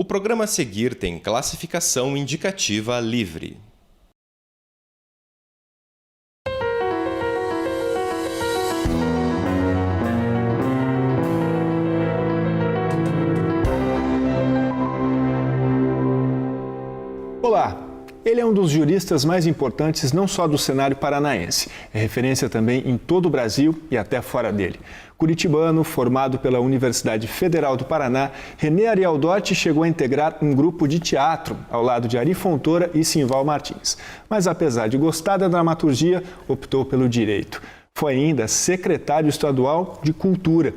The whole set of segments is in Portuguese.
O programa a seguir tem classificação indicativa livre. Olá! Ele é um dos juristas mais importantes não só do cenário paranaense, é referência também em todo o Brasil e até fora dele. Curitibano, formado pela Universidade Federal do Paraná, René Arialdotti chegou a integrar um grupo de teatro ao lado de Ari Fontoura e Simval Martins. Mas apesar de gostar da dramaturgia, optou pelo direito. Foi ainda secretário estadual de Cultura.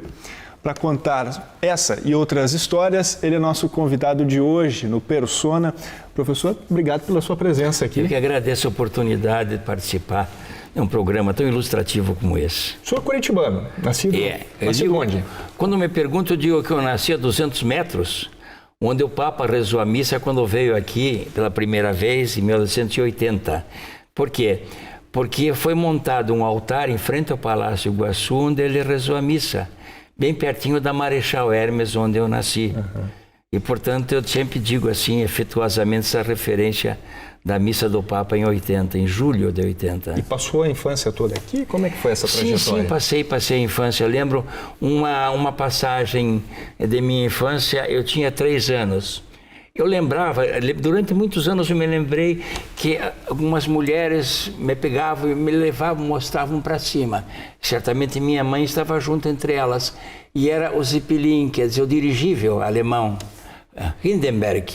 Para contar essa e outras histórias, ele é nosso convidado de hoje no Persona. Professor, obrigado pela sua presença aqui. Eu que agradeço a oportunidade de participar de um programa tão ilustrativo como esse. O senhor é curitibano, nascido onde? Quando me perguntam, eu digo que eu nasci a 200 metros, onde o Papa rezou a missa quando veio aqui pela primeira vez, em 1980. Por quê? Porque foi montado um altar em frente ao Palácio Iguaçu, onde ele rezou a missa, bem pertinho da Marechal Hermes, onde eu nasci. E, portanto, eu sempre digo assim, afetuosamente, essa referência da missa do Papa em 80, em julho de 80. E passou a infância toda aqui? Como é que foi essa trajetória? Sim, passei a infância. Eu lembro uma passagem de minha infância, eu tinha 3 anos. Eu lembrava, durante muitos anos eu me lembrei que algumas mulheres me pegavam e me levavam, mostravam para cima. Certamente minha mãe estava junto entre elas. E era o Zeppelin, quer dizer, o dirigível alemão, Hindenburg,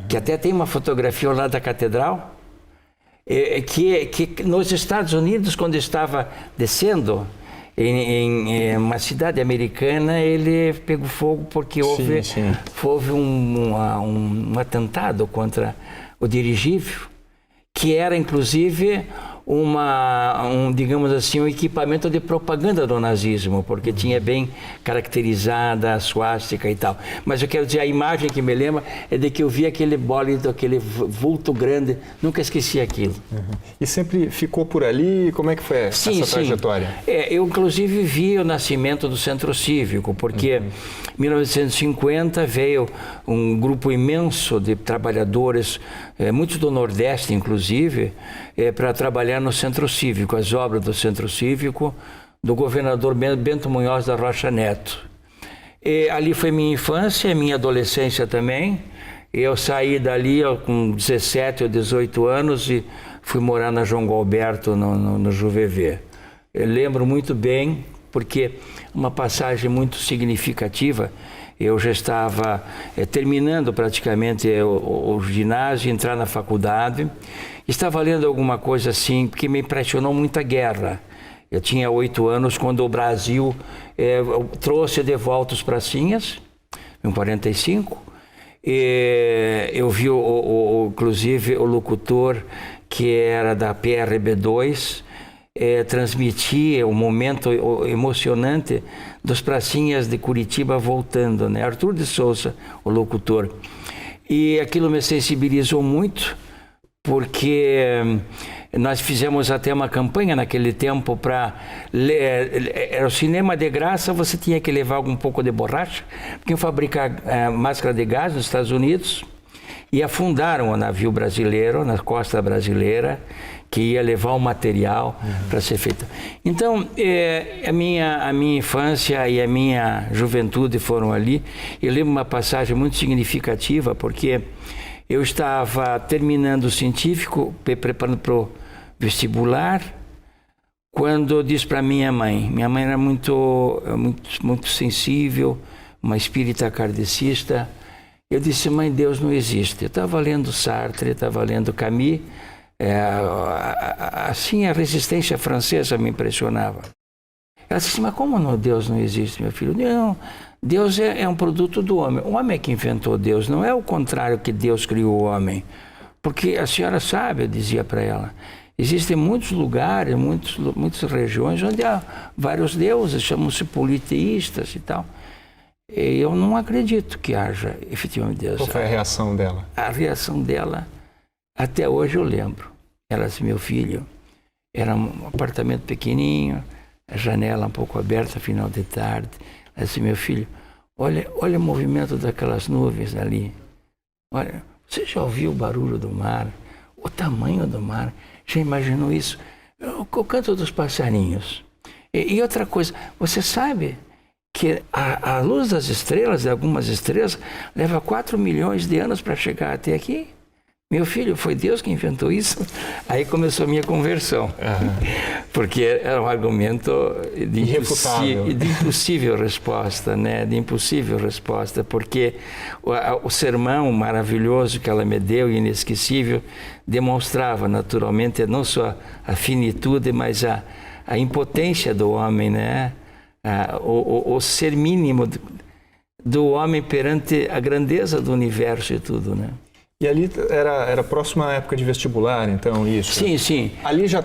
que até tem uma fotografia lá da catedral, que nos Estados Unidos, quando estava descendo, em uma cidade americana, ele pegou fogo porque houve um atentado contra o dirigível, que era inclusive digamos assim, um equipamento de propaganda do nazismo, porque tinha bem caracterizada a suástica e tal. Mas eu quero dizer, a imagem que me lembra é de que eu vi aquele bólido, aquele vulto grande, nunca esqueci aquilo. E sempre ficou por ali? Como é que foi essa trajetória? Eu inclusive vi o nascimento do Centro Cívico, porque em 1950 veio um grupo imenso de trabalhadores, muitos do Nordeste inclusive, para trabalhar no Centro Cívico, as obras do Centro Cívico, do governador Bento Munhoz da Rocha Neto. E ali foi minha infância, minha adolescência também. Eu saí dali com 17 ou 18 anos e fui morar na João Galberto, no Juvevê. Eu lembro muito bem, porque uma passagem muito significativa, eu já estava terminando praticamente o ginásio, entrar na faculdade. Estava lendo alguma coisa assim, porque me impressionou muito a guerra. Eu tinha 8 anos quando o Brasil trouxe de volta os pracinhas, em 45. Eu vi, inclusive, o locutor que era da PRB2, transmitia o momento emocionante dos pracinhas de Curitiba voltando, né? Arthur de Souza, o locutor. E aquilo me sensibilizou muito, porque nós fizemos até uma campanha naquele tempo para... Era o cinema de graça, você tinha que levar um pouco de borracha, porque iam fabricar máscara de gás nos Estados Unidos, e afundaram o navio brasileiro, na costa brasileira, que ia levar o material para ser feito. Então, a minha infância e a minha juventude foram ali. Eu lembro uma passagem muito significativa, porque eu estava terminando o científico, preparando para o vestibular, quando eu disse para minha mãe era muito sensível, uma espírita kardecista. Eu disse: mãe, Deus não existe. Eu estava lendo Sartre, estava lendo Camus, assim a resistência francesa me impressionava. Ela disse: mas como Deus não existe, meu filho? Não, Deus é um produto do homem. O homem é que inventou Deus, não é o contrário, que Deus criou o homem. Porque a senhora sabe, eu dizia para ela, existem muitos lugares, muitas regiões onde há vários deuses, chamam-se politeístas e tal. E eu não acredito que haja efetivamente Deus. Qual foi a reação dela? A reação dela, até hoje eu lembro. Ela disse: meu filho, era um apartamento pequenininho, a janela um pouco aberta, final de tarde. Ela disse: meu filho, olha o movimento daquelas nuvens ali. Olha, você já ouviu o barulho do mar? O tamanho do mar? Já imaginou isso? O canto dos passarinhos. E outra coisa, você sabe que a luz das estrelas, de algumas estrelas, leva 4 milhões de anos para chegar até aqui? Meu filho, foi Deus que inventou isso? Aí começou a minha conversão. Porque era um argumento de impossível resposta, né? De impossível resposta, porque o sermão maravilhoso que ela me deu, inesquecível, demonstrava naturalmente não só a finitude, mas a impotência do homem, né? O ser mínimo do homem perante a grandeza do universo e tudo, né? E ali era próxima à época de vestibular, então, isso? Sim, sim. Ali já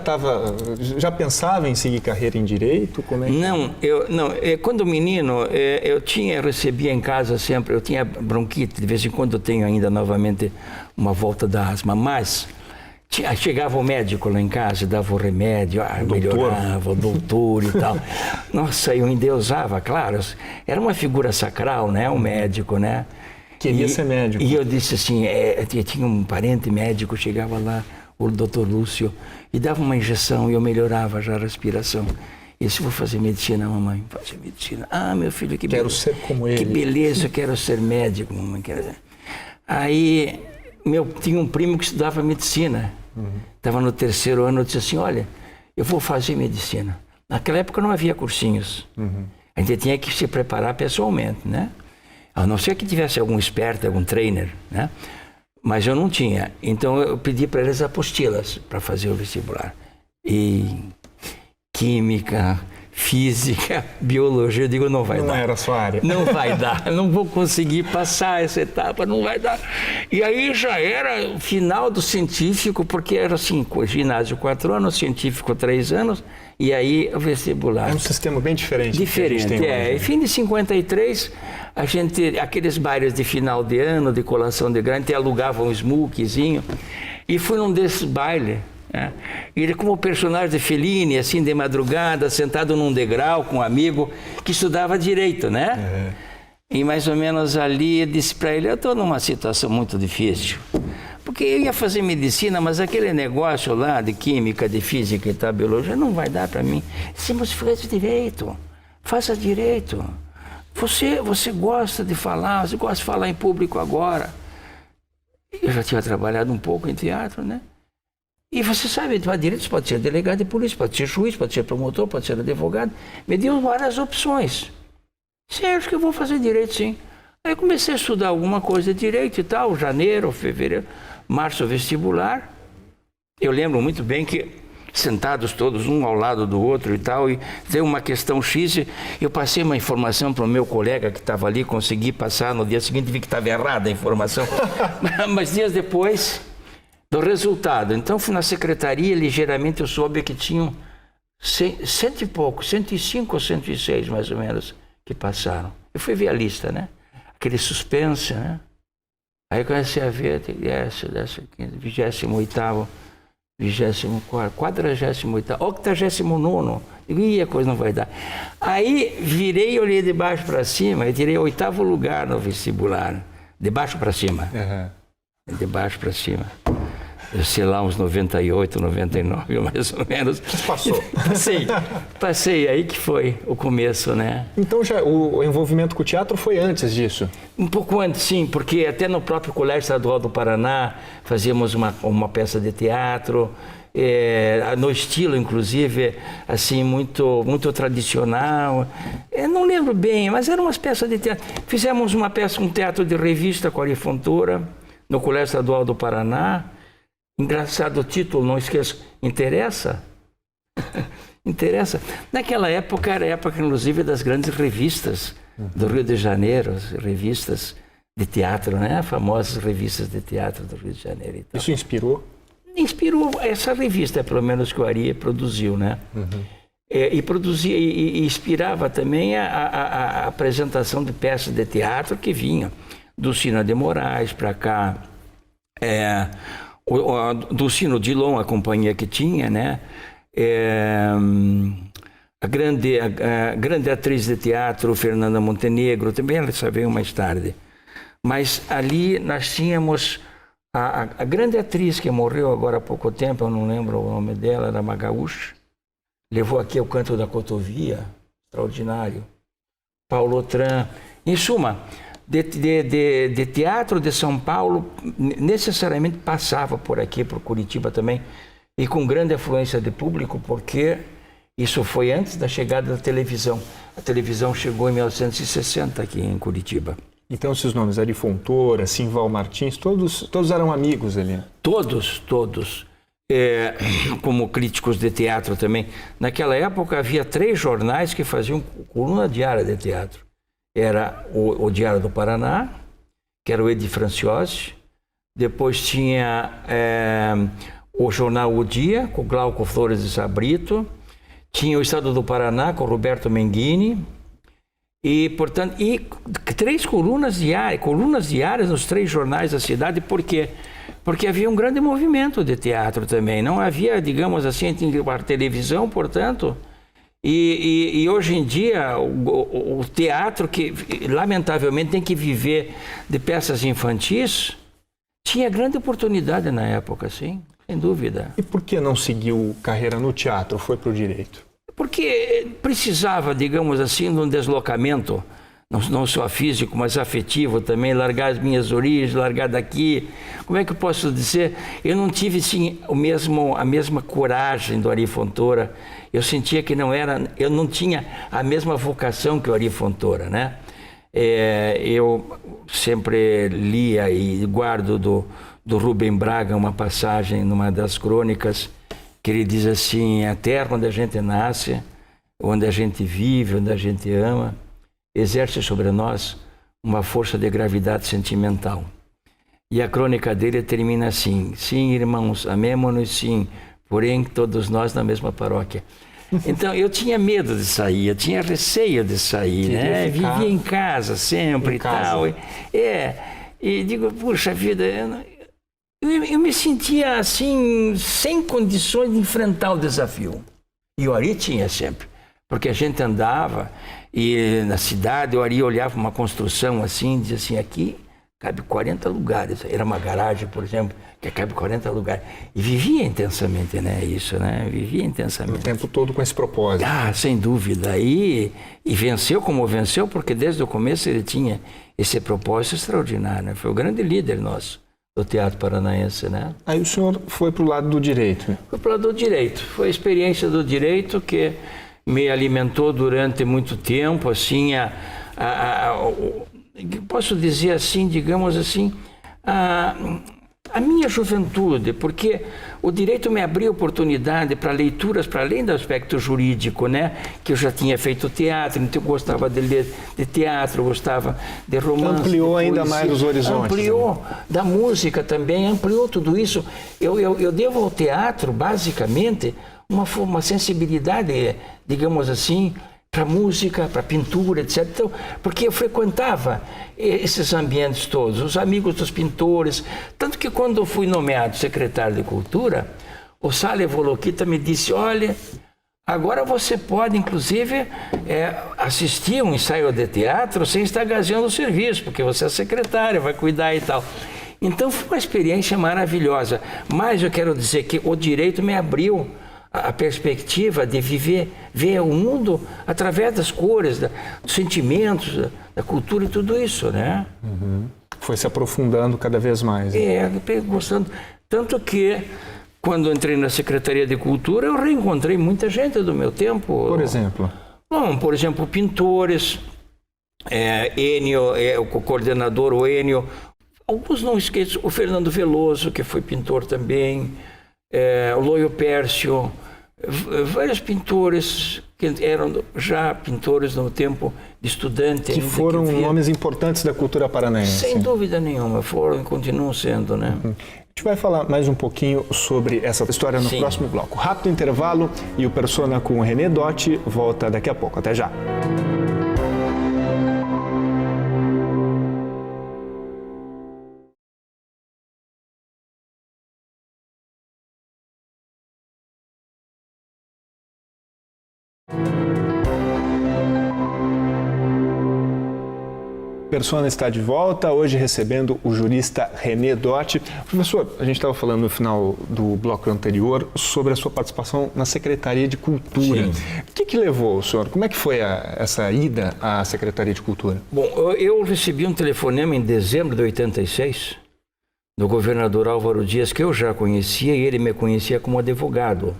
pensava em seguir carreira em Direito? Como é que... Não, quando menino, eu recebia em casa sempre, eu tinha bronquite, de vez em quando eu tenho ainda novamente uma volta da asma, mas chegava o médico lá em casa, dava o remédio, melhorava, o doutor e tal. Nossa, eu endeusava, claro, era uma figura sacral, né, o médico, né? Queria ser médico. E eu disse assim, eu tinha um parente médico, chegava lá, o doutor Lúcio, e dava uma injeção e eu melhorava já a respiração. E disse, vou fazer medicina, mamãe, fazer medicina. Ah, meu filho, que beleza. Quero ser como ele. Que beleza, eu quero ser médico, mamãe. Aí, tinha um primo que estudava medicina. Estava no 3º ano, eu disse assim, olha, eu vou fazer medicina. Naquela época não havia cursinhos. A gente tinha que se preparar pessoalmente, né? A não ser que tivesse algum esperto, algum trainer, né? Mas eu não tinha. Então eu pedi para eles apostilas para fazer o vestibular. E química, física, biologia, eu digo, não vai dar. Não era a sua área. Não vai dar, não vou conseguir passar essa etapa, não vai dar. E aí já era o final do científico, porque era assim, ginásio 4 anos, científico 3 anos, e aí o vestibular. É um sistema bem diferente. Diferente, do que a gente tem hoje, né? E fim de 53, aqueles bailes de final de ano, de colação de grande, alugava um smookzinho, e fui num desses bailes. E ele, como personagem de Fellini, assim, de madrugada, sentado num degrau com um amigo que estudava direito, né? E mais ou menos ali eu disse para ele, eu estou numa situação muito difícil, porque eu ia fazer medicina, mas aquele negócio lá de química, de física e tal, biologia, não vai dar para mim. Se você faz direito, faça direito. Você gosta de falar, você gosta de falar em público agora. Eu já tinha trabalhado um pouco em teatro, né? E você sabe, direito pode ser delegado de polícia, pode ser juiz, pode ser promotor, pode ser advogado. Me deu várias opções. Sim, acho que eu vou fazer direito, sim. Aí eu comecei a estudar alguma coisa de direito e tal, janeiro, fevereiro, março, vestibular. Eu lembro muito bem que sentados todos um ao lado do outro e tal, e deu uma questão X, eu passei uma informação para o meu colega que estava ali, consegui passar, no dia seguinte vi que estava errada a informação. Mas dias depois do resultado, então fui na secretaria, ligeiramente eu soube que tinham 100 e pouco, 105 ou 106 mais ou menos, que passaram. Eu fui ver a lista, né? Aquele suspense, né? Aí comecei a ver, 10º, 28º, 24º, 48º, 89º. Digo, a coisa não vai dar. Aí virei e olhei de baixo para cima e tirei 8º lugar no vestibular. De baixo para cima. De baixo para cima. Eu sei lá, uns 98, 99, mais ou menos. Passou. Passei, aí que foi o começo, né? Então já o envolvimento com o teatro foi antes disso? Um pouco antes, sim, porque até no próprio Colégio Estadual do Paraná fazíamos uma peça de teatro, no estilo, inclusive, assim, muito, muito tradicional. Não lembro bem, mas eram umas peças de teatro. Fizemos uma peça, um teatro de revista com a Ari Fontoura, no Colégio Estadual do Paraná. Engraçado o título, não esqueço. Interessa? Interessa. Naquela época, era a época, inclusive, das grandes revistas do Rio de Janeiro, as revistas de teatro, né? Famosas revistas de teatro do Rio de Janeiro. E tal. Isso inspirou? Inspirou essa revista, pelo menos que o Ari produziu, né? E produzia e inspirava também a apresentação de peças de teatro que vinham do Cina de Moraes para cá. Do Cino Dilon, a companhia que tinha, né? A grande atriz de teatro, Fernanda Montenegro, também ela só veio mais tarde. Mas ali nós tínhamos a grande atriz que morreu agora há pouco tempo, eu não lembro o nome dela, era uma gaúcha, levou aqui o Canto da Cotovia, extraordinário. Paulo Tran. Em suma, de teatro de São Paulo, necessariamente passava por aqui, por Curitiba também, e com grande afluência de público, porque isso foi antes da chegada da televisão. A televisão chegou em 1960 aqui em Curitiba. Então, esses nomes, Ari Fontoura, Simval Martins, todos eram amigos ali, né? Todos. Como críticos de teatro também. Naquela época havia 3 jornais que faziam coluna diária de teatro. Era o Diário do Paraná, que era o Edi Franciosi. Depois tinha o jornal O Dia, com Glauco Flores de Sabrito. Tinha o Estado do Paraná, com Roberto Menghini. E, portanto, 3 colunas diárias nos 3 jornais da cidade. Por quê? Porque havia um grande movimento de teatro também. Não havia, digamos assim, a televisão, portanto. E hoje em dia, o teatro, que lamentavelmente tem que viver de peças infantis, tinha grande oportunidade na época, sim, sem dúvida. E por que não seguiu carreira no teatro, foi para o direito? Porque precisava, digamos assim, de um deslocamento, não só físico, mas afetivo também, largar as minhas origens, largar daqui. Como é que eu posso dizer? Eu não tive, sim, a mesma coragem do Ari Fontoura. Eu sentia que eu não tinha a mesma vocação que o Ari Fontoura, né? Eu sempre lia e guardo do Rubem Braga uma passagem numa das crônicas, que ele diz assim: a terra onde a gente nasce, onde a gente vive, onde a gente ama, exerce sobre nós uma força de gravidade sentimental. E a crônica dele termina assim: sim, irmãos, amemo-nos sim, porém todos nós na mesma paróquia. Então eu tinha medo de sair, eu tinha receio de sair, né? Vivia em casa sempre e tal. E digo, puxa vida, eu me sentia assim, sem condições de enfrentar o desafio. E o Ari tinha sempre, porque a gente andava e na cidade o Ari olhava uma construção assim, dizia assim: aqui cabe 40 lugares. Era uma garagem, por exemplo, que cabe 40 lugares. E vivia intensamente, né? Isso, né? Vivia intensamente. O tempo todo com esse propósito. Ah, sem dúvida. E venceu como venceu, porque desde o começo ele tinha esse propósito extraordinário, né? Foi o grande líder nosso do teatro paranaense, né? Aí o senhor foi para o lado do direito, né? Foi para o lado do direito. Foi a experiência do direito que me alimentou durante muito tempo, assim, posso dizer assim, digamos assim, a minha juventude, porque o direito me abriu oportunidade para leituras para além do aspecto jurídico, né? Que eu já tinha feito teatro, então eu gostava de ler de teatro, gostava de romance. Ampliou ainda mais os horizontes. Ampliou, né? Da música também, ampliou tudo isso. Eu devo ao teatro, basicamente, uma sensibilidade, digamos assim, para música, para pintura, etc. Então, porque eu frequentava esses ambientes todos, os amigos dos pintores. Tanto que quando eu fui nomeado secretário de Cultura, o Sale Volokita me disse: olha, agora você pode, inclusive, assistir um ensaio de teatro sem estar gazeando o serviço, porque você é secretário, vai cuidar e tal. Então foi uma experiência maravilhosa. Mas eu quero dizer que o direito me abriu a perspectiva de ver o mundo através das cores, dos sentimentos, da cultura e tudo isso, né? Uhum. Foi se aprofundando cada vez mais. Né? Gostando. Tanto que, quando entrei na Secretaria de Cultura, eu reencontrei muita gente do meu tempo. Por exemplo? Bom, por exemplo, pintores, Enio, o coordenador, o Enio. Alguns não esqueço, o Fernando Veloso, que foi pintor também, o Loio Pércio, vários pintores que eram já pintores no tempo de estudante. Que foram nomes importantes da cultura paranaense. Sem dúvida nenhuma, foram e continuam sendo, né? Uhum. A gente vai falar mais um pouquinho sobre essa história no próximo bloco. Rápido intervalo e o Persona com o René Dotti volta daqui a pouco. Até já! Persona está de volta, hoje recebendo o jurista René Dotti. Professor, a gente estava falando no final do bloco anterior sobre a sua participação na Secretaria de Cultura. Sim. O que levou o senhor? Como é que foi essa ida à Secretaria de Cultura? Bom, eu recebi um telefonema em dezembro de 86 do governador Álvaro Dias, que eu já conhecia, e ele me conhecia como advogado.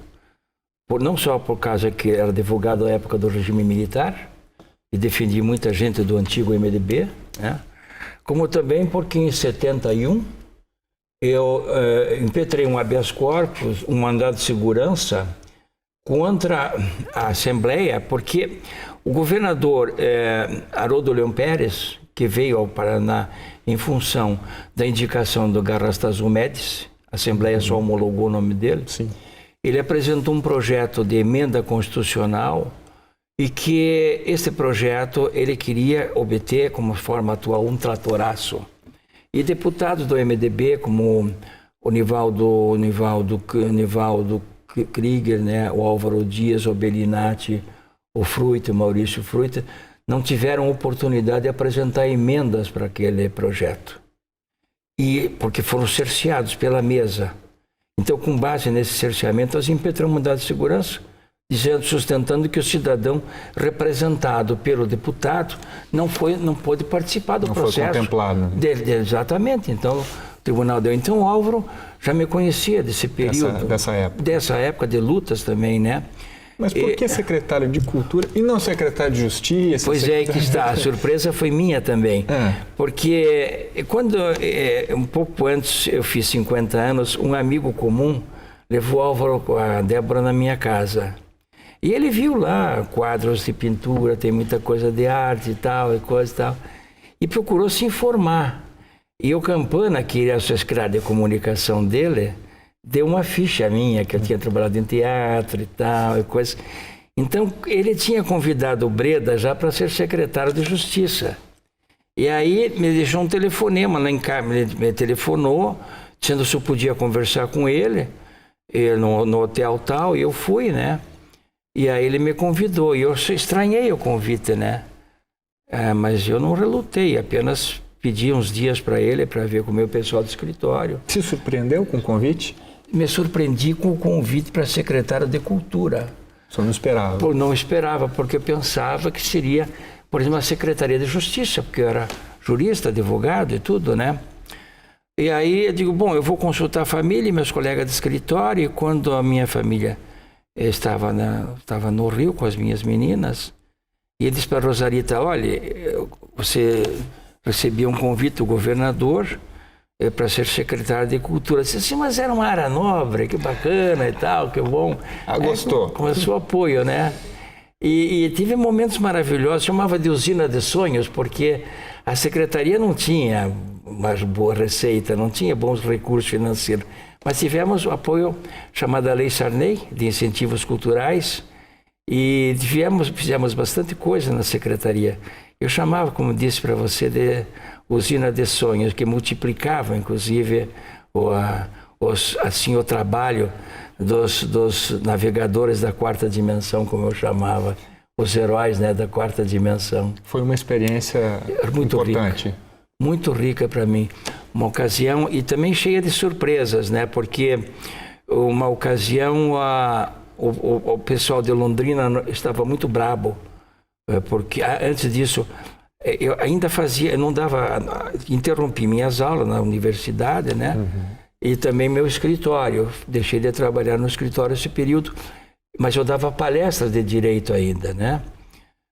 Não só por causa que era advogado na época do regime militar, e defendi muita gente do antigo MDB, né? Como também porque em 71 eu impetrei um habeas corpus, um mandado de segurança contra a Assembleia, porque o governador Haroldo Leão Pérez, que veio ao Paraná em função da indicação do Garrastazu Médici, a Assembleia só homologou o nome dele, Sim. Ele apresentou um projeto de emenda constitucional e que esse projeto ele queria obter como forma atual um tratoraço. E deputados do MDB, como o Nivaldo Krieger, né, o Álvaro Dias, o Bellinati, o Fruita, o Maurício Fruita, não tiveram oportunidade de apresentar emendas para aquele projeto. E porque foram cerceados pela mesa. Então, com base nesse cerceamento, nós impetramos um mandado de segurança, sustentando que o cidadão representado pelo deputado não pôde participar do processo. Não foi contemplado. Exatamente. Então, o tribunal deu. Então, o Álvaro já me conhecia desse período. Dessa época. Dessa época de lutas também, né? Mas por que secretário de Cultura e não secretário de Justiça? Pois é, que está. A surpresa foi minha também. Porque quando, um pouco antes, eu fiz 50 anos, um amigo comum levou Álvaro com a Débora na minha casa. E ele viu lá quadros de pintura, tem muita coisa de arte e tal, e procurou se informar. E o Campana, que era o secretário de comunicação dele, deu uma ficha minha, que eu tinha trabalhado em teatro e tal, e coisa. Então, ele tinha convidado o Breda já para ser secretário de Justiça. E aí, me deixou um telefonema lá em casa, me telefonou, dizendo se eu podia conversar com ele, no hotel tal, e eu fui, né? E aí ele me convidou, e eu estranhei o convite, né? Mas eu não relutei, apenas pedi uns dias para ele, para ver com o meu pessoal do escritório. Se surpreendeu com o convite? Me surpreendi com o convite para secretário de Cultura. O senhor não esperava? Não esperava, porque eu pensava que seria, por exemplo, a Secretaria de Justiça, porque eu era jurista, advogado e tudo, né? E aí eu digo, bom, eu vou consultar a família e meus colegas de escritório, e quando a minha família estava no Rio com as minhas meninas, e ele disse para a Rosarita, olha, você recebia um convite do governador para ser secretário de Cultura. Eu disse assim, mas era uma área nobre, que bacana e tal, que bom. Gostou? Começou apoio, né? E tive momentos maravilhosos, chamava de usina de sonhos, porque a secretaria não tinha uma boa receita, não tinha bons recursos financeiros, mas tivemos o apoio chamado Lei Sarney, de incentivos culturais, e fizemos bastante coisa na secretaria. Eu chamava, como disse para você, de usina de sonhos, que multiplicava, inclusive, o trabalho dos navegadores da quarta dimensão, como eu chamava, os heróis, né, da quarta dimensão. Foi uma experiência muito importante. Rica, muito rica para mim. Uma ocasião, e também cheia de surpresas, né, porque uma ocasião o pessoal de Londrina estava muito brabo, porque antes disso eu ainda interrompi minhas aulas na universidade, né? E também meu escritório. Deixei de trabalhar no escritório esse período, mas eu dava palestras de direito ainda, né?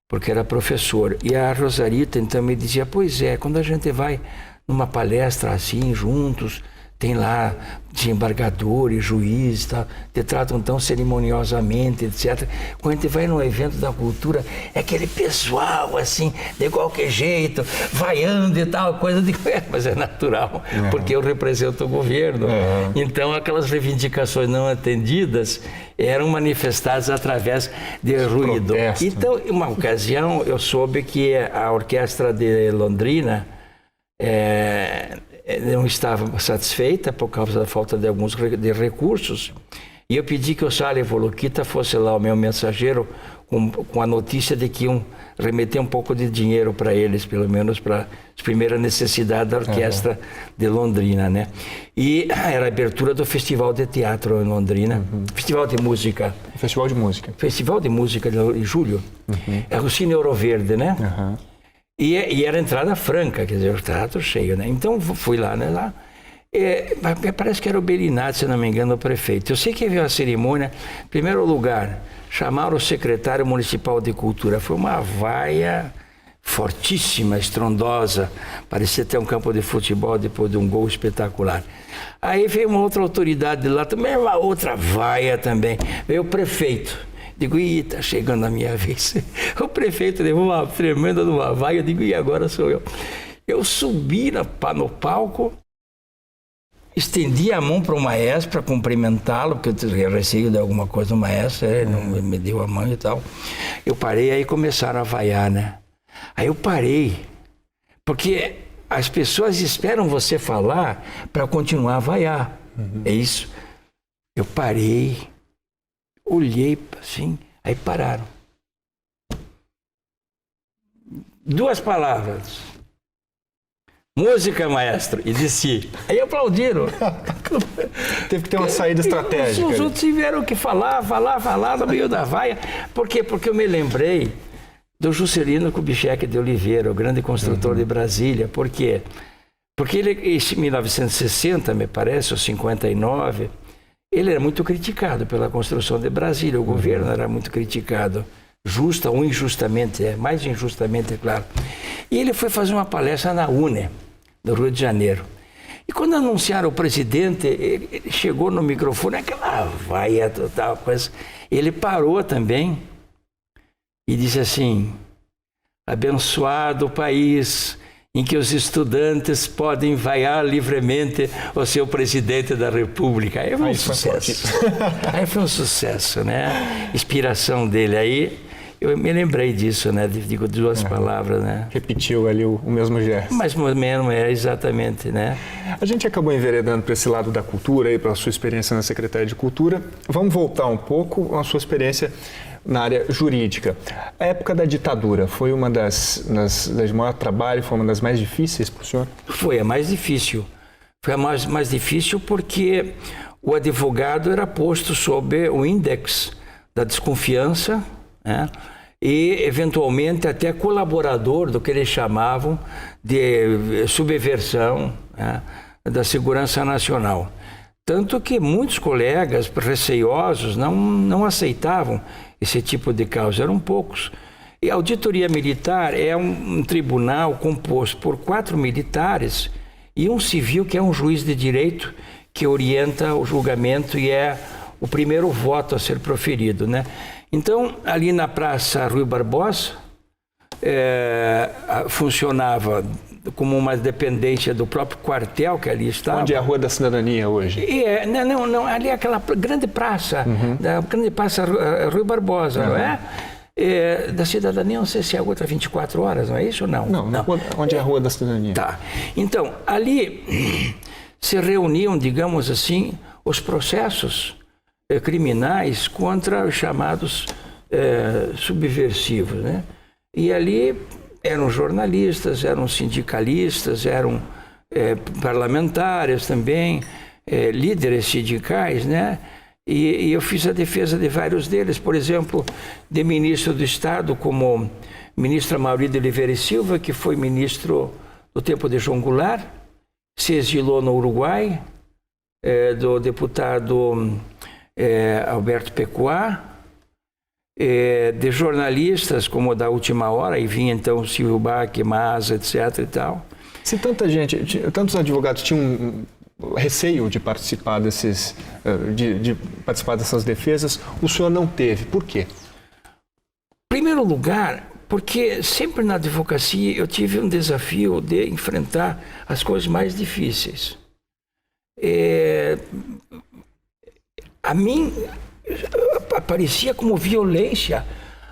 Porque era professor. E a Rosarita então me dizia, pois é, quando a gente vai numa palestra assim, juntos, tem lá desembargadores, juízes, tá, te tratam tão cerimoniosamente, etc. Quando a gente vai num evento da cultura, é aquele pessoal, assim, de qualquer jeito, vaiando e tal, coisa de... mas é natural, porque eu represento o governo. Então, aquelas reivindicações não atendidas eram manifestadas através de ruído. Protesto. Então, em uma ocasião, eu soube que a orquestra de Londrina não estava satisfeita por causa da falta de alguns recursos, E eu pedi que o Sálvio Luquita fosse lá o meu mensageiro com a notícia de que iam remeter um pouco de dinheiro para eles, pelo menos para as primeiras necessidades da orquestra de Londrina, né? E era a abertura do Festival de Teatro em Londrina, Festival de Música. Festival de Música. Festival de Música de julho. É o Cine Ouro Verde, né? E era entrada franca, quer dizer, o teatro cheio, né? Então fui lá, né? Lá. Parece que era o Belinati, se não me engano, o prefeito. Eu sei que veio a cerimônia, em primeiro lugar, chamaram o secretário municipal de cultura. Foi uma vaia fortíssima, estrondosa, parecia ter um campo de futebol depois de um gol espetacular. Aí veio uma outra autoridade de lá, também uma outra vaia também, veio o prefeito. Digo, tá chegando a minha vez. O prefeito levou uma tremenda numa vaia, eu digo, e agora sou eu. Eu subi no palco, estendi a mão para o maestro para cumprimentá-lo, porque eu tinha receio de alguma coisa do maestro, ele não me deu a mão e tal. Eu parei, aí começaram a vaiar, né? Aí eu parei, porque as pessoas esperam você falar para continuar a vaiar. É isso. Eu parei, olhei assim, aí pararam. 2 palavras. Música, maestro, e desci. Aí aplaudiram. Teve que ter uma saída estratégica. Os outros tiveram que falar no meio da vaia. Por quê? Porque eu me lembrei do Juscelino Kubitschek de Oliveira, o grande construtor de Brasília. Por quê? Porque ele, em 1960, me parece, ou 59, ele era muito criticado pela construção de Brasília. O governo era muito criticado. Justa ou injustamente, mais injustamente, é claro. E ele foi fazer uma palestra na UNE, do Rio de Janeiro. E quando anunciaram o presidente, ele chegou no microfone, aquela vaia total, coisa. Ele parou também e disse assim: abençoado o país em que os estudantes podem vaiar livremente o seu presidente da República. Aí foi um sucesso. Aí foi um sucesso, né? Inspiração dele. Aí eu me lembrei disso, né? Digo 2 palavras, né? Repetiu ali o mesmo gesto. Mais ou menos, exatamente, né? A gente acabou enveredando para esse lado da cultura, aí, para a sua experiência na Secretaria de Cultura. Vamos voltar um pouco à sua experiência na área jurídica. A época da ditadura foi uma das de maior trabalho, foi uma das mais difíceis para o senhor? Foi a mais difícil. Foi a mais difícil porque o advogado era posto sob o índex da desconfiança, né? E, eventualmente, até colaborador do que eles chamavam de subversão, né, da segurança nacional. Tanto que muitos colegas receiosos não aceitavam esse tipo de causa, eram poucos. E a auditoria militar é um tribunal composto por 4 militares e um civil que é um juiz de direito que orienta o julgamento e é o primeiro voto a ser proferido, né? Então, ali na Praça Rui Barbosa, funcionava como uma dependência do próprio quartel que ali estava. Onde é a Rua da Cidadania hoje? Não, ali é aquela grande praça, da grande praça Rui Barbosa, não é? Da Cidadania, não sei se é a outra 24 horas, não é isso ou não? Não. Onde é a Rua da Cidadania? Tá. Então, ali se reuniam, digamos assim, os processos criminais contra os chamados subversivos, né? E ali eram jornalistas, eram sindicalistas, eram parlamentares também, líderes sindicais, né? E eu fiz a defesa de vários deles, por exemplo, de ministro do Estado, como ministro Amaury de Oliveira e Silva, que foi ministro do tempo de João Goulart, se exilou no Uruguai, do deputado Alberto Pecuá, de jornalistas como da Última Hora, e vinha então Silvio Bach, Maza, etc. e tal. Se tanta gente, tantos advogados tinham receio de participar de participar dessas defesas, o senhor não teve. Por quê? Em primeiro lugar, porque sempre na advocacia eu tive um desafio de enfrentar as coisas mais difíceis. A mim aparecia como violência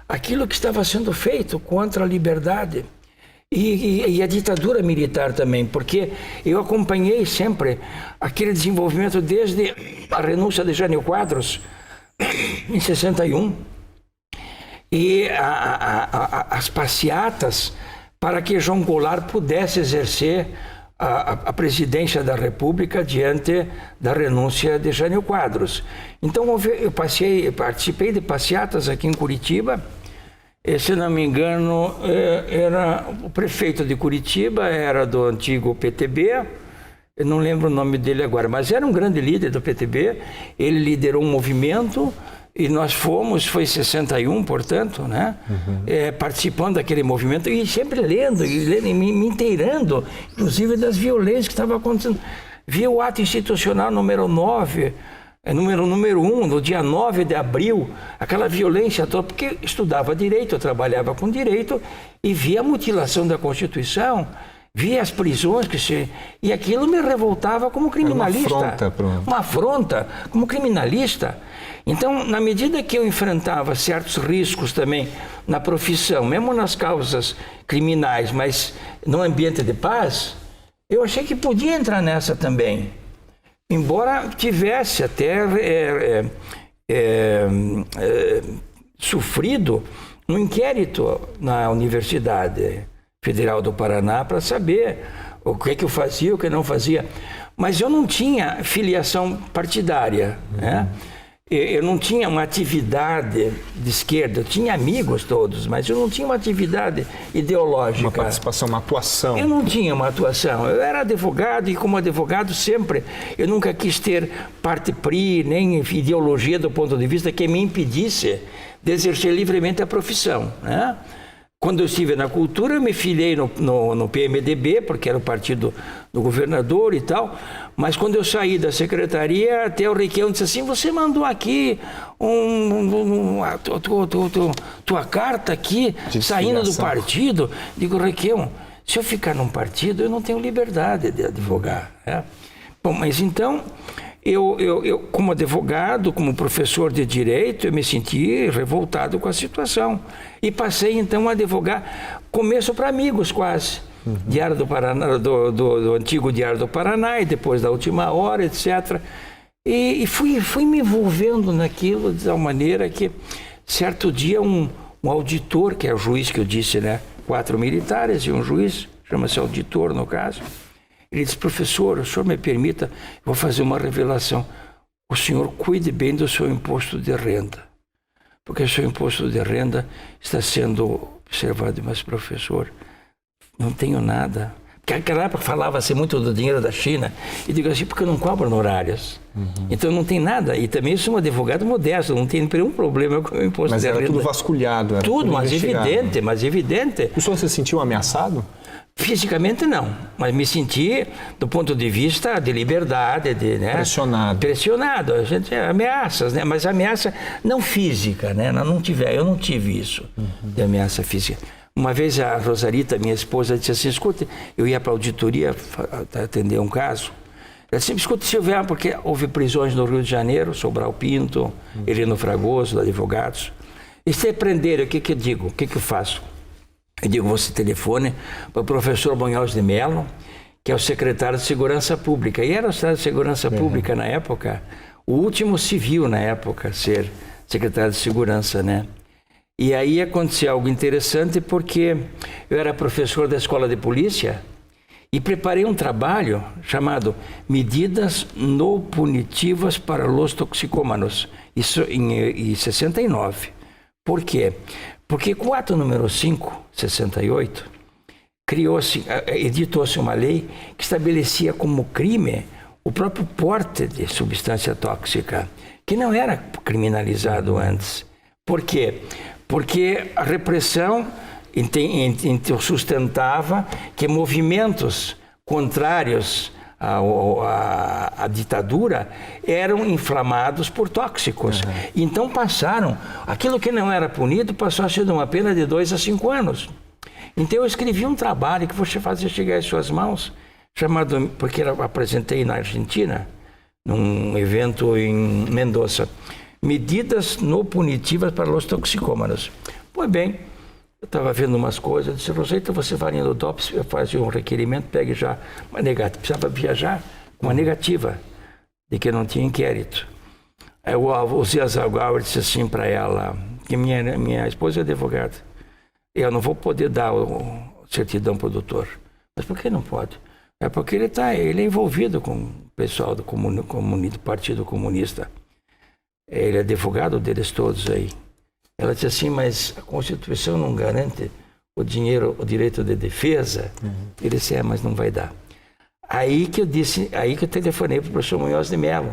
aquilo que estava sendo feito contra a liberdade. E a ditadura militar também, porque eu acompanhei sempre aquele desenvolvimento desde a renúncia de Jânio Quadros, em 61, e as passeatas para que João Goulart pudesse exercer a presidência da República diante da renúncia de Jânio Quadros. Então eu participei de passeatas aqui em Curitiba. Se não me engano, era o prefeito de Curitiba, era do antigo PTB, eu não lembro o nome dele agora, mas era um grande líder do PTB, ele liderou um movimento e nós foi 61, portanto, né? Participando daquele movimento e sempre lendo e me inteirando, inclusive das violências que estavam acontecendo. Vi o ato institucional número 9, número 1, no dia 9 de abril, aquela violência toda, porque estudava direito, eu trabalhava com direito e via a mutilação da Constituição, via as prisões e aquilo me revoltava como criminalista. Uma afronta como criminalista. Então, na medida que eu enfrentava certos riscos também na profissão, mesmo nas causas criminais, mas no ambiente de paz, eu achei que podia entrar nessa também. Embora tivesse até sofrido um inquérito na Universidade Federal do Paraná para saber o que eu fazia, o que não fazia. Mas eu não tinha filiação partidária, né? Eu não tinha uma atividade de esquerda, eu tinha amigos todos, mas eu não tinha uma atividade ideológica. Uma participação, uma atuação. Eu não tinha uma atuação, eu era advogado e como advogado sempre, eu nunca quis ter parte PRI, nem ideologia do ponto de vista que me impedisse de exercer livremente a profissão, né? Quando eu estive na cultura, eu me filiei no PMDB, porque era o partido do governador e tal, mas quando eu saí da secretaria, até o Requião disse assim, você mandou aqui tua carta aqui, saindo do partido. Digo, Requião, se eu ficar num partido, eu não tenho liberdade de advogar, né? Bom, mas então, eu como advogado, como professor de direito, eu me senti revoltado com a situação. E passei então a advogar, começo para amigos quase. Diário do Paraná, do antigo Diário do Paraná, e depois da Última Hora, etc. E fui me envolvendo naquilo de tal maneira que, certo dia, um auditor, que é o juiz que eu disse, né? 4 militares e um juiz, chama-se auditor no caso. Ele disse, professor, o senhor me permita, vou fazer uma revelação. O senhor cuide bem do seu imposto de renda, porque o seu imposto de renda está sendo observado. Mas, professor, não tenho nada. Porque naquela época falava-se muito do dinheiro da China. E digo assim, porque eu não cobro honorários. Então não tem nada. E também sou um advogado modesto, não tenho nenhum problema com o imposto de renda. Mas era tudo vasculhado. Era tudo, mas evidente. O senhor se sentiu ameaçado? Fisicamente não, mas me senti do ponto de vista de liberdade, né? Pressionado, a gente ameaças, né? Mas ameaça não física, né? Eu não tive isso de ameaça física. Uma vez a Rosarita, minha esposa, disse assim, escuta, eu ia para a auditoria atender um caso. Ela disse, escuta, Silvia, porque houve prisões no Rio de Janeiro, Sobral Pinto, Heleno Fragoso, advogados. E se prenderem, o que eu digo? O que eu faço? Eu digo, você telefone para o professor Bonhols de Mello, que é o secretário de Segurança Pública. E era o secretário de Segurança Pública na época, o último civil na época a ser secretário de Segurança, né? E aí aconteceu algo interessante porque eu era professor da Escola de Polícia e preparei um trabalho chamado Medidas não punitivas para os toxicômanos, isso em 69. Por quê? Porque com o ato número 5, 68, editou-se uma lei que estabelecia como crime o próprio porte de substância tóxica, que não era criminalizado antes. Por quê? Porque a repressão sustentava que movimentos contrários à ditadura eram inflamados por tóxicos. Então aquilo que não era punido passou a ser de uma pena de 2 a 5 anos. Então eu escrevi um trabalho que vou fazer chegar às suas mãos, porque eu apresentei na Argentina, num evento em Mendoza, Medidas não punitivas para os toxicômanos. Pois bem, eu estava vendo umas coisas, eu disse, Roseta, você vai no DOPS, faz um requerimento, pegue já uma negativa. Precisava viajar com uma negativa de que não tinha inquérito. Aí o Zé Zagal disse assim para ela, que minha esposa é advogada, eu não vou poder dar certidão para o doutor. Mas por que não pode? É porque ele é envolvido com o pessoal do Partido Comunista. Ele é advogado deles todos aí. Ela disse assim, mas a Constituição não garante o direito de defesa? Ele disse, mas não vai dar. Aí que eu telefonei para o professor Munhoz de Mello,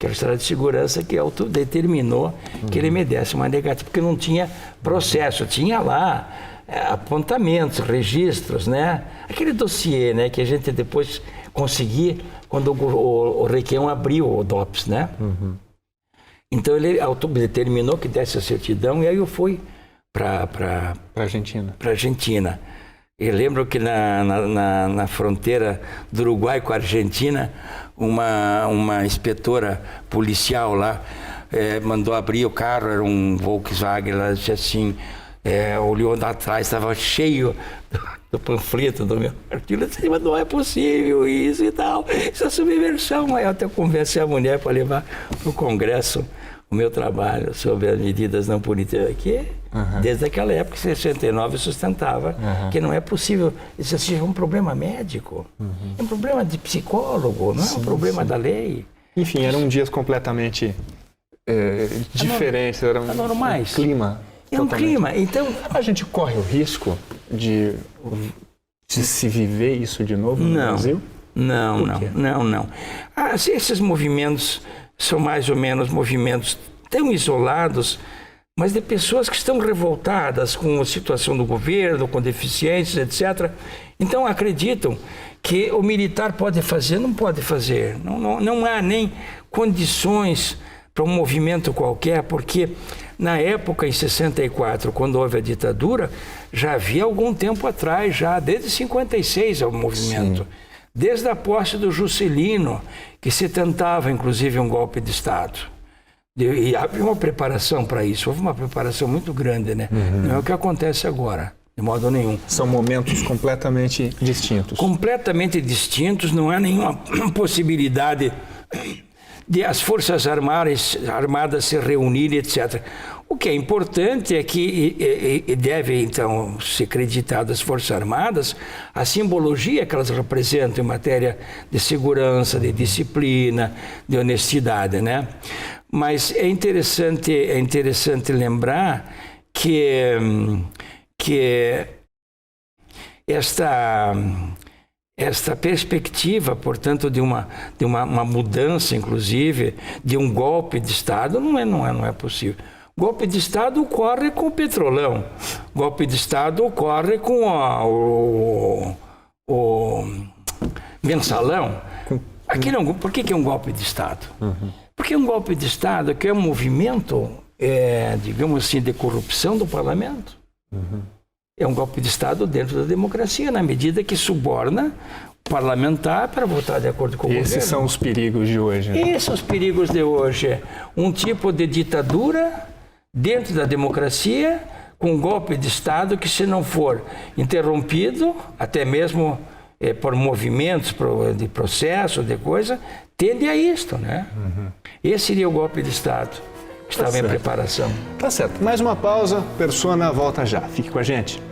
que era o Estado de Segurança, que autodeterminou que ele me desse uma negativa, porque não tinha processo, tinha lá apontamentos, registros, né? Aquele dossiê, né, que a gente depois conseguia quando o Requião abriu o DOPS, né? Então ele autodeterminou que desse a certidão e aí eu fui para Argentina. Eu lembro que na fronteira do Uruguai com a Argentina, uma inspetora policial lá mandou abrir o carro, era um Volkswagen, ela disse assim, olhou atrás, estava cheio do panfleto do meu artigo, eu disse, mas não é possível isso e tal, isso é subversão. Aí eu até conversei a mulher para levar para o Congresso o meu trabalho sobre as medidas não punitivas, que desde aquela época, em 69, eu sustentava que não é possível. Isso assim, é um problema médico, é um problema de psicólogo, não é um problema da lei. Enfim, eram dias completamente diferentes, era um clima. É um clima, então... A gente corre o risco de se viver isso de novo no Brasil? Não. Esses movimentos são mais ou menos movimentos tão isolados, mas de pessoas que estão revoltadas com a situação do governo, com deficiências, etc. Então acreditam que o militar pode fazer, não pode fazer. Não há nem condições para um movimento qualquer, porque na época, em 64, quando houve a ditadura, já havia algum tempo atrás, já desde 56 o movimento. Sim. Desde a posse do Juscelino, que se tentava, inclusive, um golpe de Estado. E havia uma preparação para isso, houve uma preparação muito grande, né? Não é o que acontece agora, de modo nenhum. São momentos completamente distintos. Completamente distintos, não há nenhuma possibilidade de as Forças Armadas se reunirem, etc. O que é importante é que deve, então, ser acreditado às Forças Armadas a simbologia que elas representam em matéria de segurança, de disciplina, de honestidade, né? Mas é interessante lembrar que esta perspectiva, portanto, de uma mudança, inclusive, de um golpe de Estado, não é possível. Golpe de Estado ocorre com o Petrolão. Golpe de Estado ocorre com o Mensalão. Aqui não, por que é um golpe de Estado? Porque um golpe de Estado que é um movimento, digamos assim, de corrupção do parlamento. É um golpe de Estado dentro da democracia, na medida que suborna o parlamentar para votar de acordo com o governo. Esses são os perigos de hoje. Esses são os perigos de hoje. Um tipo de ditadura dentro da democracia, com um golpe de Estado que, se não for interrompido, até mesmo por movimentos de processo, de coisa, tende a isto, né? Esse seria o golpe de Estado que estava em preparação. Tá certo. Mais uma pausa, Persona volta já. Fique com a gente.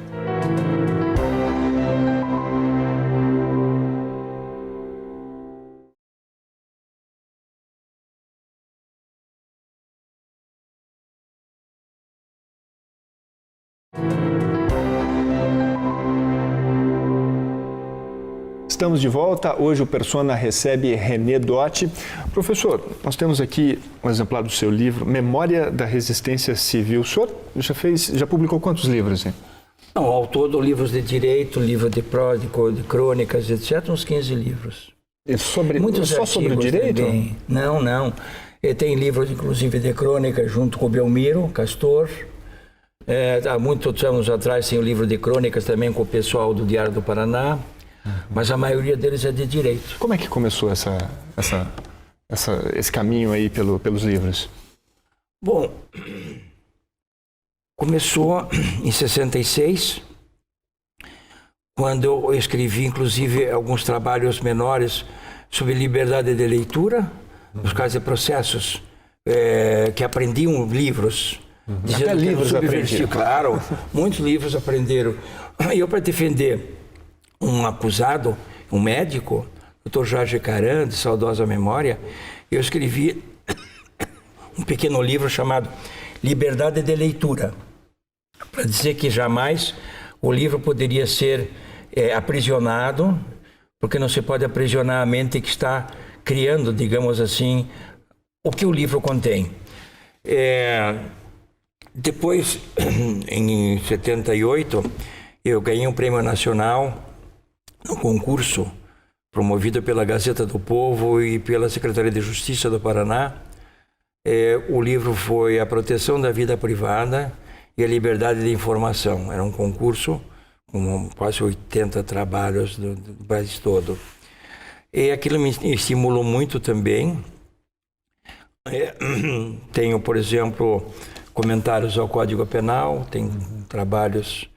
Estamos de volta. Hoje o Persona recebe René Dotti. Professor, nós temos aqui um exemplar do seu livro, Memória da Resistência Civil. O senhor já publicou quantos livros, hein? Não, ao todo, livros de direito, livro de crônicas, etc., uns 15 livros. E só sobre o direito? Também. Não. Tem livros, inclusive, de crônicas, junto com o Belmiro Castor. Há muitos anos atrás tem o livro de crônicas também com o pessoal do Diário do Paraná. Mas a maioria deles é de direito. Como é que começou esse caminho aí pelos livros? Bom, Começou em 66, quando eu escrevi, inclusive, alguns trabalhos menores sobre liberdade de leitura, nos casos de processos, que aprendiam livros. Até livros aprenderam. Claro, muitos livros aprenderam. E eu, para defender um acusado, um médico, Dr. Jorge Caran, de saudosa memória, eu escrevi um pequeno livro chamado Liberdade de Leitura, para dizer que jamais o livro poderia ser aprisionado, porque não se pode aprisionar a mente que está criando, digamos assim, o que o livro contém. Depois, em 78, eu ganhei um prêmio nacional no concurso promovido pela Gazeta do Povo e pela Secretaria de Justiça do Paraná. O livro foi A Proteção da Vida Privada e a Liberdade de Informação. Era um concurso com quase 80 trabalhos do país todo. E aquilo me estimulou muito também. Tenho, por exemplo, comentários ao Código Penal, tenho trabalhos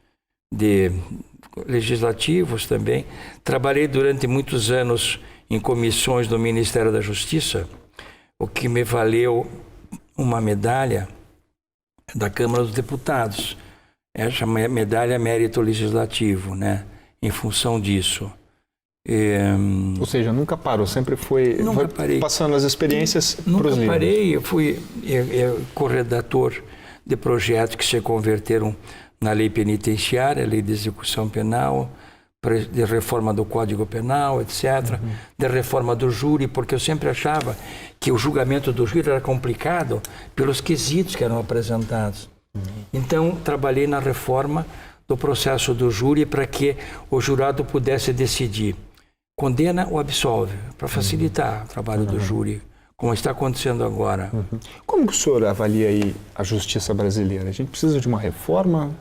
legislativos também. Trabalhei durante muitos anos em comissões do Ministério da Justiça, o que me valeu uma medalha da Câmara dos Deputados. Essa medalha Mérito Legislativo, né? Em função disso. Ou seja, nunca parou, sempre foi passando as experiências para os livros. Nunca parei, eu fui corredator de projetos que se converteram na lei penitenciária, lei de execução penal, de reforma do Código Penal, etc., de reforma do júri, porque eu sempre achava que o julgamento do júri era complicado pelos quesitos que eram apresentados. Então, trabalhei na reforma do processo do júri para que o jurado pudesse decidir condena ou absolve, para facilitar o trabalho do júri, como está acontecendo agora. Como que o senhor avalia aí a justiça brasileira? A gente precisa de uma reforma?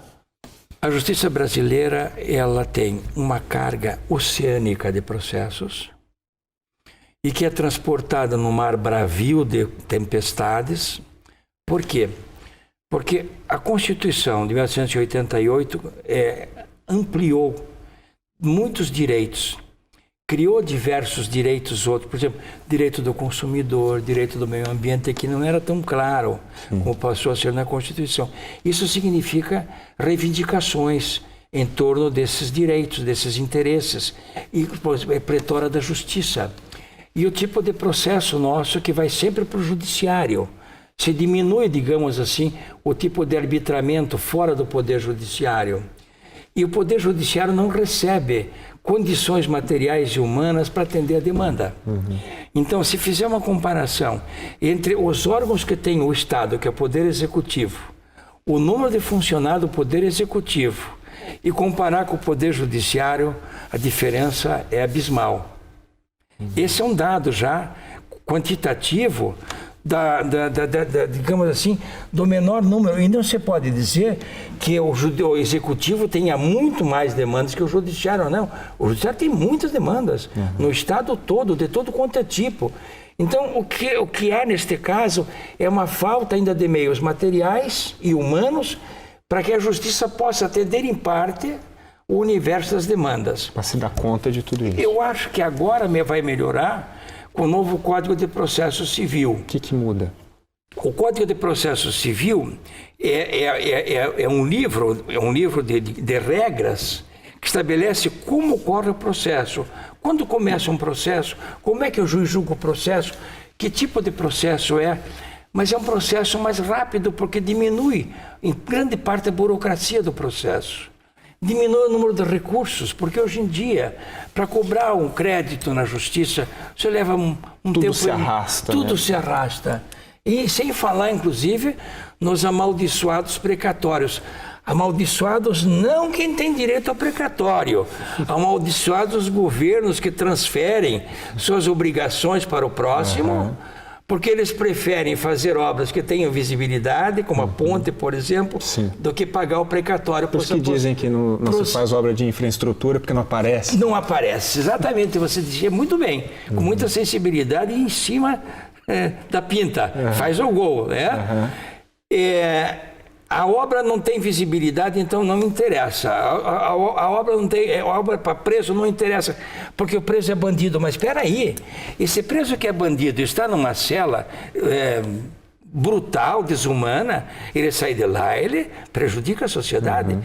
A justiça brasileira, ela tem uma carga oceânica de processos e que é transportada no mar bravio de tempestades. Por quê? Porque a Constituição de 1988 ampliou muitos direitos, criou diversos direitos outros, por exemplo, direito do consumidor, direito do meio ambiente, que não era tão claro como passou a ser na Constituição. Isso significa reivindicações em torno desses direitos, desses interesses, e é pletora da justiça. E o tipo de processo nosso que vai sempre para o judiciário. Se diminui, digamos assim, o tipo de arbitramento fora do Poder Judiciário. E o Poder Judiciário não recebe condições materiais e humanas para atender a demanda. Então, se fizer uma comparação entre os órgãos que tem o Estado, que é o Poder Executivo, o número de funcionários do Poder Executivo, e comparar com o Poder Judiciário, a diferença é abismal. Esse é um dado já quantitativo digamos assim, do menor número. E não se pode dizer que o Executivo tenha muito mais demandas que o Judiciário, não. O Judiciário tem muitas demandas, no Estado todo, de todo quanto é tipo. Então, o que há neste caso é uma falta ainda de meios materiais e humanos para que a Justiça possa atender em parte o universo das demandas. Para se dar conta de tudo isso. Eu acho que agora vai melhorar com o novo Código de Processo Civil. O que muda? O Código de Processo Civil é um livro de regras que estabelece como ocorre o processo. Quando começa um processo, como é que o juiz julga o processo, que tipo de processo é. Mas é um processo mais rápido porque diminui em grande parte a burocracia do processo. Diminui o número de recursos, porque hoje em dia, para cobrar um crédito na justiça, você leva um tudo tempo... se arrasta, Tudo né? se arrasta. E sem falar, inclusive, nos amaldiçoados precatórios. Amaldiçoados não quem tem direito ao precatório. Amaldiçoados os governos que transferem suas obrigações para o próximo... Porque eles preferem fazer obras que tenham visibilidade, como a ponte, por exemplo, do que pagar o precatório. Por isso que dizem que não se faz obra de infraestrutura porque não aparece. Não aparece, exatamente. Você dizia muito bem, com muita sensibilidade e em cima da pinta. Faz o gol, né? A obra não tem visibilidade, então não me interessa. A obra não tem, a obra para preso não interessa, porque o preso é bandido. Mas espera aí, esse preso que é bandido está numa cela brutal, desumana, ele sai de lá, ele prejudica a sociedade.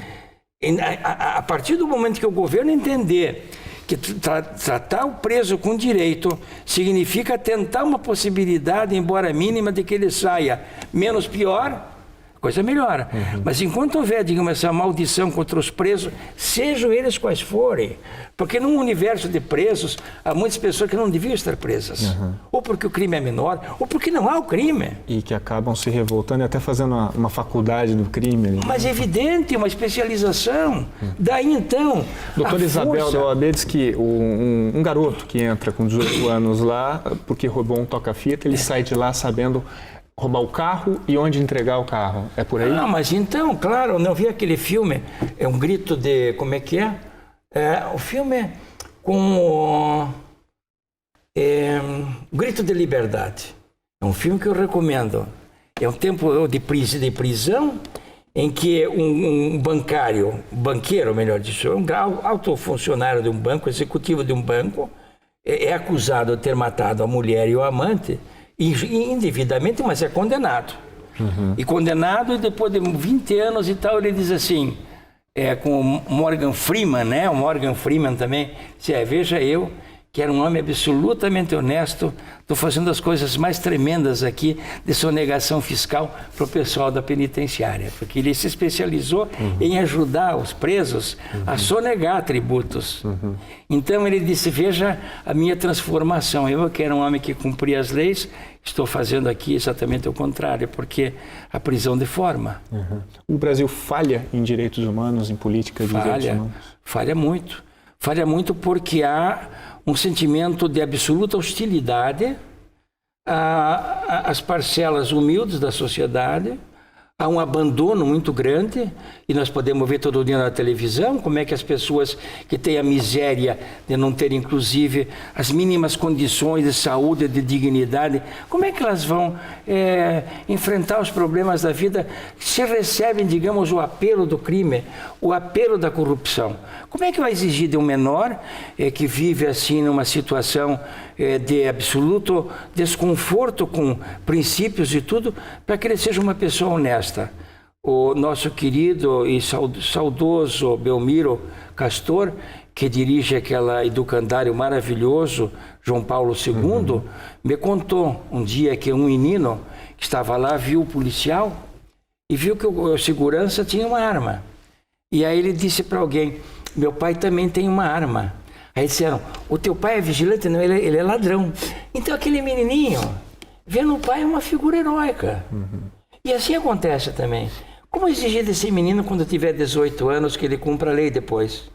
A partir do momento que o governo entender que tratar o preso com direito significa tentar uma possibilidade, embora mínima, de que ele saia menos pior, a coisa melhora. Mas enquanto houver, digamos, essa maldição contra os presos, sejam eles quais forem, porque num universo de presos, há muitas pessoas que não deviam estar presas. Ou porque o crime é menor, ou porque não há o crime. E que acabam se revoltando e até fazendo uma faculdade do crime. Né? Mas é evidente, uma especialização. Daí então, Doutor Isabel da OAB diz que um garoto que entra com 18 anos lá, porque roubou um toca-fita, ele sai de lá sabendo roubar o carro e onde entregar o carro. É por aí? Ah, mas então, claro, eu não vi aquele filme, é um grito de... Como é que é? O filme é com o Grito de Liberdade. É um filme que eu recomendo. É um tempo de prisão em que um banqueiro, melhor dizendo, um alto funcionário de um banco, executivo de um banco, é acusado de ter matado a mulher e o amante, indevidamente, mas é condenado. E condenado, e depois de 20 anos e tal, ele diz assim, com o Morgan Freeman, né? O Morgan Freeman também, veja eu, que era um homem absolutamente honesto, estou fazendo as coisas mais tremendas aqui de sonegação fiscal para o pessoal da penitenciária, porque ele se especializou em ajudar os presos a sonegar tributos. Então ele disse, veja a minha transformação, eu que era um homem que cumpria as leis, estou fazendo aqui exatamente o contrário, porque a prisão deforma. O Brasil falha em direitos humanos, em política de direitos humanos? Falha muito porque há um sentimento de absoluta hostilidade às parcelas humildes da sociedade, há um abandono muito grande, e nós podemos ver todo dia na televisão como é que as pessoas que têm a miséria de não ter, inclusive, as mínimas condições de saúde, de dignidade, como é que elas vão enfrentar os problemas da vida se recebem, digamos, o apelo do crime, o apelo da corrupção? Como é que vai exigir de um menor que vive assim numa situação de absoluto desconforto com princípios e tudo, para que ele seja uma pessoa honesta? O nosso querido e saudoso Belmiro Castor, que dirige aquela educandário maravilhoso, João Paulo II, me contou um dia que um menino que estava lá viu o policial e viu que o segurança tinha uma arma. E aí ele disse para alguém, meu pai também tem uma arma. Aí disseram, o teu pai é vigilante? Não, ele é ladrão. Então aquele menininho vê no pai uma figura heróica. E assim acontece também. Como exigir desse menino quando tiver 18 anos que ele cumpra a lei depois?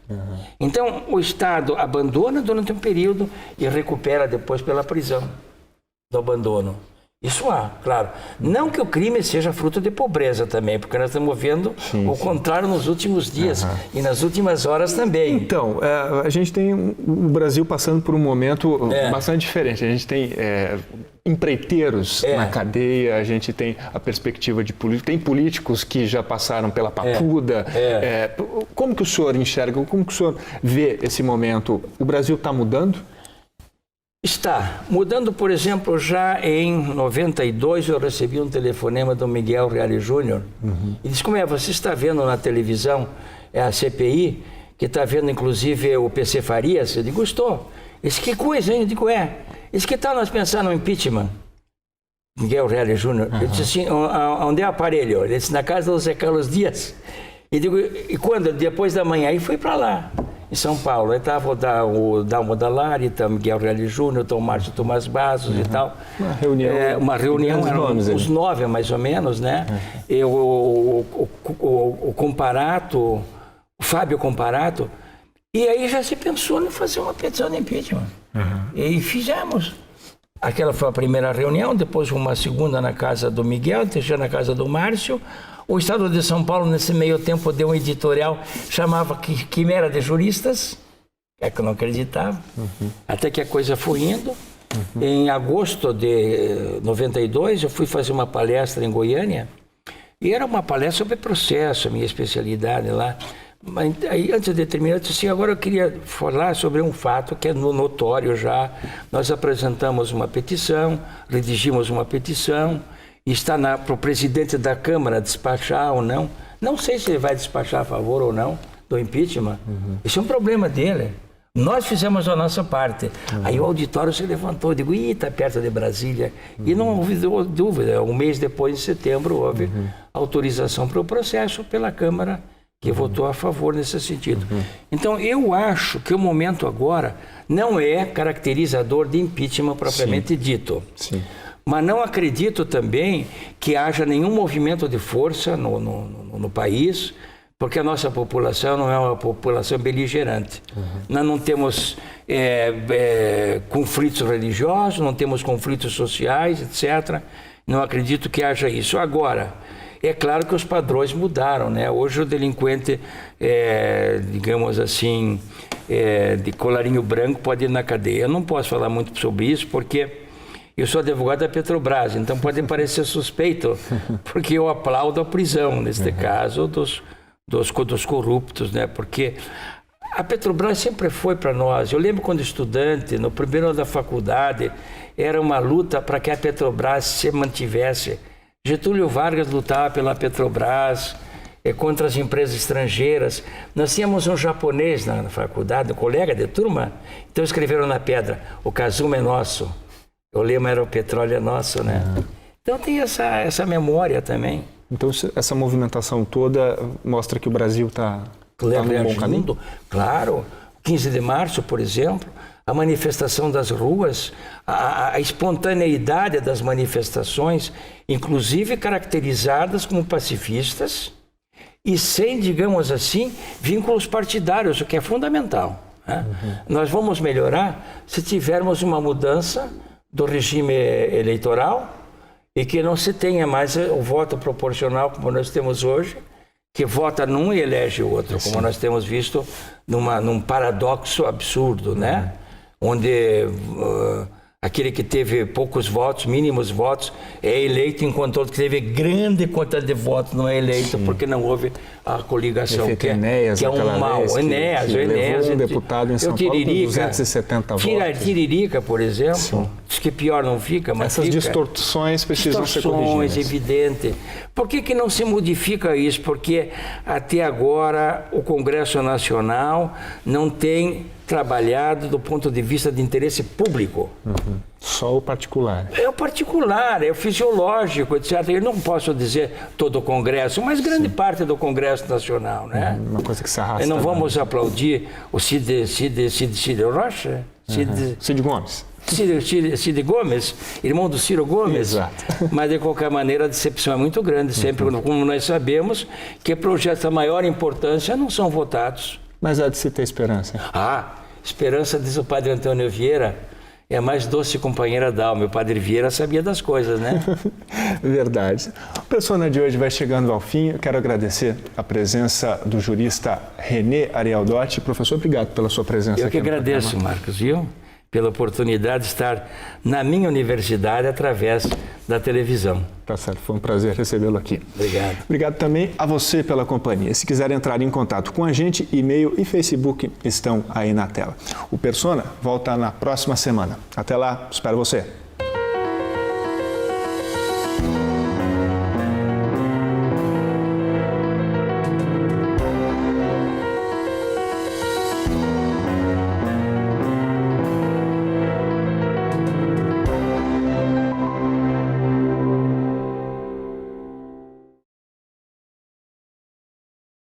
Então o Estado abandona durante um período e recupera depois pela prisão do abandono. Isso há, claro. Não que o crime seja fruto de pobreza também, porque nós estamos vendo o contrário nos últimos dias e nas últimas horas também. Então, a gente tem o Brasil passando por um momento bastante diferente. A gente tem empreiteiros na cadeia, a gente tem a perspectiva de políticos, tem políticos que já passaram pela papuda. Como que o senhor enxerga, como que o senhor vê esse momento? O Brasil está mudando? Está mudando, por exemplo, já em 92 eu recebi um telefonema do Miguel Reale Júnior e disse, como você está vendo na televisão a CPI, que está vendo inclusive o PC Farias? Eu digo, estou. Ele disse, que coisa, hein? Eu digo, Ele disse, que tal nós pensar no impeachment? Miguel Reale Júnior. Eu disse assim, onde é o aparelho? Ele disse, na casa do José Carlos Dias. E digo, e quando? Depois da manhã. E fui para lá. Em São Paulo, aí estava o Dalmo Dallari, o Miguel Reale Júnior, o Márcio Tomás Bazos e tal. Uma reunião, eram uns 9 mais ou menos, né? O Comparato, o Fábio Comparato, e aí já se pensou em fazer uma petição de impeachment. E fizemos. Aquela foi a primeira reunião, depois uma segunda na casa do Miguel, terceira na casa do Márcio. O Estado de São Paulo, nesse meio tempo, deu um editorial, chamava Quimera de Juristas, que eu não acreditava, até que a coisa foi indo. Em agosto de 92, eu fui fazer uma palestra em Goiânia, E era uma palestra sobre processo, a minha especialidade lá. Mas aí, antes de terminar, eu disse assim, agora eu queria falar sobre um fato que é notório já. Nós apresentamos uma petição, redigimos uma petição, e está para o presidente da Câmara despachar ou não. Não sei se ele vai despachar a favor ou não do impeachment. Isso é um problema dele. Nós fizemos a nossa parte. Aí o auditório se levantou, eu digo, está perto de Brasília. E não houve dúvida, um mês depois, em setembro, houve autorização para o processo pela Câmara, que votou a favor nesse sentido. Então, eu acho que o momento agora não é caracterizador de impeachment propriamente dito. Sim. Mas não acredito também que haja nenhum movimento de força no país, porque a nossa população não é uma população beligerante. Nós não temos conflitos religiosos, não temos conflitos sociais, etc. Não acredito que haja isso. Agora, é claro que os padrões mudaram, né? Hoje o delinquente, digamos assim, de colarinho branco pode ir na cadeia. Eu não posso falar muito sobre isso, porque eu sou advogado da Petrobras, então pode parecer suspeito, porque eu aplaudo a prisão, neste caso, dos corruptos, né? Porque a Petrobras sempre foi para nós. Eu lembro quando estudante, no primeiro ano da faculdade, era uma luta para que a Petrobras se mantivesse. Getúlio Vargas lutava pela Petrobras, contra as empresas estrangeiras. Nós tínhamos um japonês na faculdade, um colega de turma, então escreveram na pedra, o Kazuma é nosso. O lema era o petróleo é nosso, né? Então tem essa memória também. Então essa movimentação toda mostra que o Brasil está num bom caminho? Claro. 15 de março, por exemplo, a manifestação das ruas, a espontaneidade das manifestações, inclusive caracterizadas como pacifistas e sem, digamos assim, vínculos partidários, o que é fundamental, né? Nós vamos melhorar se tivermos uma mudança do regime eleitoral e que não se tenha mais o voto proporcional como nós temos hoje, que vota num e elege o outro, como nós temos visto num paradoxo absurdo, né? Onde aquele que teve poucos votos, mínimos votos, é eleito, enquanto outro que teve grande quantidade de votos não é eleito, porque não houve a coligação, que é um mal. Enéas, levou um deputado em São Paulo com 270 votos. Tiririca, por exemplo, diz que pior não fica, mas essas distorções precisam ser corrigidas. Evidente. Por que não se modifica isso? Porque até agora o Congresso Nacional não tem trabalhado do ponto de vista de interesse público. Só o particular. É o particular, é o fisiológico, etc. Eu não posso dizer todo o Congresso, mas grande parte do Congresso Nacional, né? Uma coisa que se arrasta. E não vamos aplaudir o Cid Rocha? Cid Gomes. Cid Gomes, irmão do Ciro Gomes. Exato. Mas, de qualquer maneira, a decepção é muito grande. Sempre, como nós sabemos, que projetos da maior importância não são votados. Mas há de se ter esperança. Esperança, diz o padre Antônio Vieira, é a mais doce companheira da alma. O padre Vieira sabia das coisas, né? Verdade. A Persona de hoje vai chegando ao fim. Eu quero agradecer a presença do jurista René Arieldotti. Professor, obrigado pela sua presença. Eu que agradeço, Marcos, viu? Pela oportunidade de estar na minha universidade através da televisão. Tá certo, foi um prazer recebê-lo aqui. Obrigado. Obrigado também a você pela companhia. Se quiser entrar em contato com a gente, e-mail e Facebook estão aí na tela. O Persona volta na próxima semana. Até lá, espero você.